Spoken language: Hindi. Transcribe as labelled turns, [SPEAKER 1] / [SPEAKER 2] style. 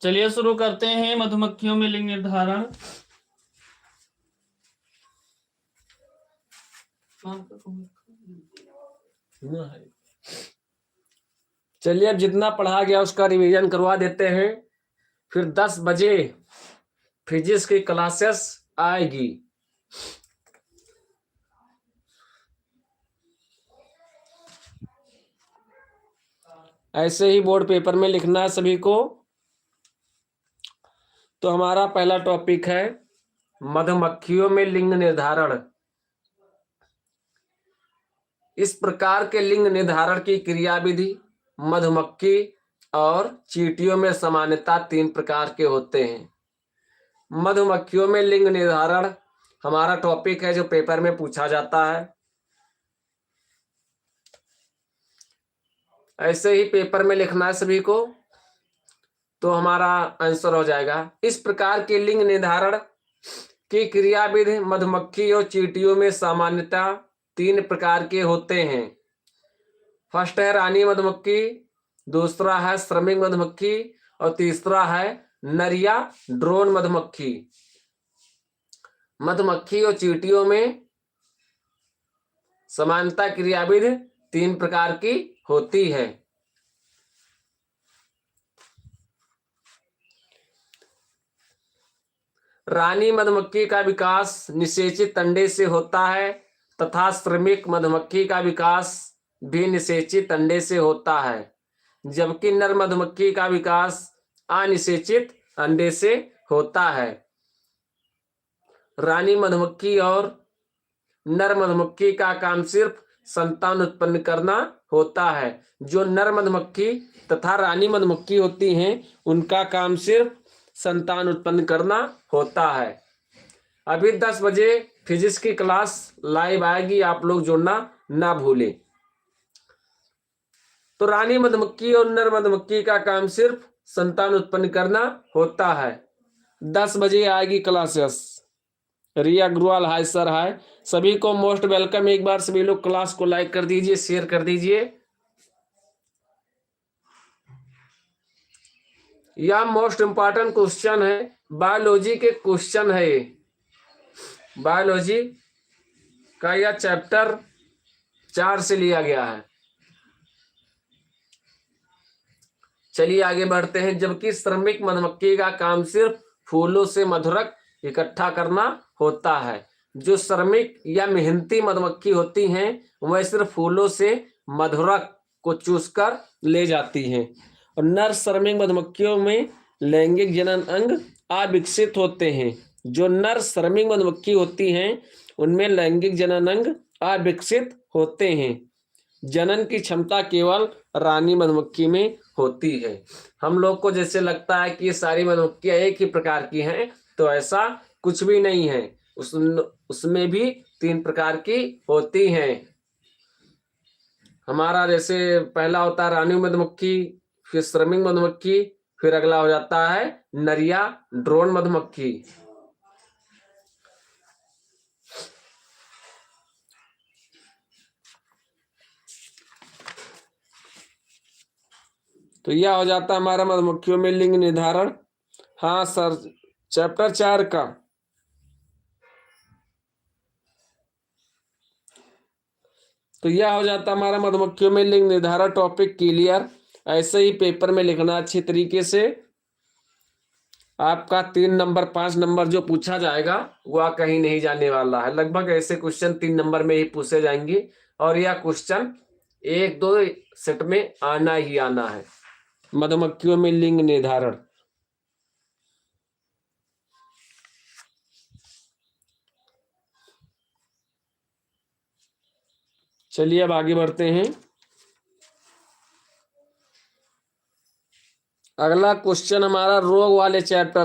[SPEAKER 1] चलिए शुरू करते हैं मधुमक्खियों में लिंग निर्धारण।
[SPEAKER 2] चलिए अब जितना पढ़ा गया उसका रिवीजन करवा देते हैं, फिर 10 बजे फिजिक्स की क्लासेस आएगी। ऐसे ही बोर्ड पेपर में लिखना है सभी को। तो हमारा पहला टॉपिक है मधुमक्खियों में लिंग निर्धारण। इस प्रकार के लिंग निर्धारण की क्रिया विधि मधुमक्खी और चींटियों में सामान्यता 3 प्रकार के होते हैं। मधुमक्खियों में लिंग निर्धारण हमारा टॉपिक है जो पेपर में पूछा जाता है। ऐसे ही पेपर में लिखना है सभी को, तो हमारा आंसर हो जाएगा। इस प्रकार के लिंग निर्धारण की क्रियाविधि मधुमक्खी और चींटियों में सामान्यतः 3 प्रकार के होते हैं। फर्स्ट है रानी मधुमक्खी, दूसरा है श्रमिक मधुमक्खी और तीसरा है नर या ड्रोन मधुमक्खी। मधुमक्खी और चींटियों में समानता क्रियाविधि 3 प्रकार की होती है। रानी मधुमक्खी का विकास निषेचित अंडे से होता है तथा श्रमिक मधुमक्खी का विकास भी निषेचित अंडे से होता है, जबकि नर मधुमक्खी का विकास अनिषेचित अंडे से होता है। रानी मधुमक्खी और नर मधुमक्खी का काम सिर्फ संतान उत्पन्न करना होता है। जो नर मधुमक्खी तथा रानी मधुमक्खी होती हैं उनका काम सिर्फ संतान उत्पन्न करना होता है। अभी 10 बजे फिजिक्स की क्लास लाइव आएगी, आप लोग जुड़ना ना भूलें। तो रानी मधुमक्खी और नर मधुमक्खी का काम सिर्फ संतान उत्पन्न करना होता है। 10 बजे आएगी क्लासेस। रिया अग्रवाल हाय सर हाय, सभी को मोस्ट वेलकम। एक बार सभी लोग क्लास को लाइक कर दीजिए, शेयर कर दीजिए। यह मोस्ट इंपॉर्टेंट क्वेश्चन है, बायोलॉजी के क्वेश्चन है। ये बायोलॉजी का यह चैप्टर 4 से लिया गया है। चलिए आगे बढ़ते हैं। जबकि श्रमिक मधुमक्खी का काम सिर्फ फूलों से मधुरक इकट्ठा करना होता है। जो श्रमिक या मेहनती मधुमक्खी होती हैं वह सिर्फ फूलों से मधुरक को चूसकर ले जाती हैं। और नर श्रमिक मधुमक्खियों में लैंगिक जनन अंग अविकसित होते हैं। जो नर श्रमिक मधुमक्खी होती हैं उनमें लैंगिक जनन अंग अविकसित होते हैं। जनन की क्षमता केवल रानी मधुमक्खी में होती है। हम लोग को जैसे लगता है कि ये सारी मधुमक्खियां एक ही प्रकार की हैं, तो ऐसा कुछ भी नहीं है। उसमें भी 3 प्रकार की होती हैं। हमारा जैसे पहला होता है रानी मधुमक्खी, फिर श्रमिक मधुमक्खी, फिर अगला हो जाता है नर या ड्रोन मधुमक्खी। तो यह हो जाता है हमारा मधुमक्खियों में लिंग निर्धारण। हाँ सर, चैप्टर 4 का। तो यह हो जाता है हमारा मधुमक्खियों में लिंग निर्धारण टॉपिक क्लियर। ऐसे ही पेपर में लिखना अच्छे तरीके से। आपका 3 नंबर 5 नंबर जो पूछा जाएगा वह कहीं नहीं जाने वाला है। लगभग ऐसे क्वेश्चन 3 नंबर में ही पूछे जाएंगे और यह क्वेश्चन 1-2 सेट में आना ही आना है। मधुमक्खियों में लिंग निर्धारण। चलिए अब आगे बढ़ते हैं। अगला क्वेश्चन हमारा रोग वाले चैप्टर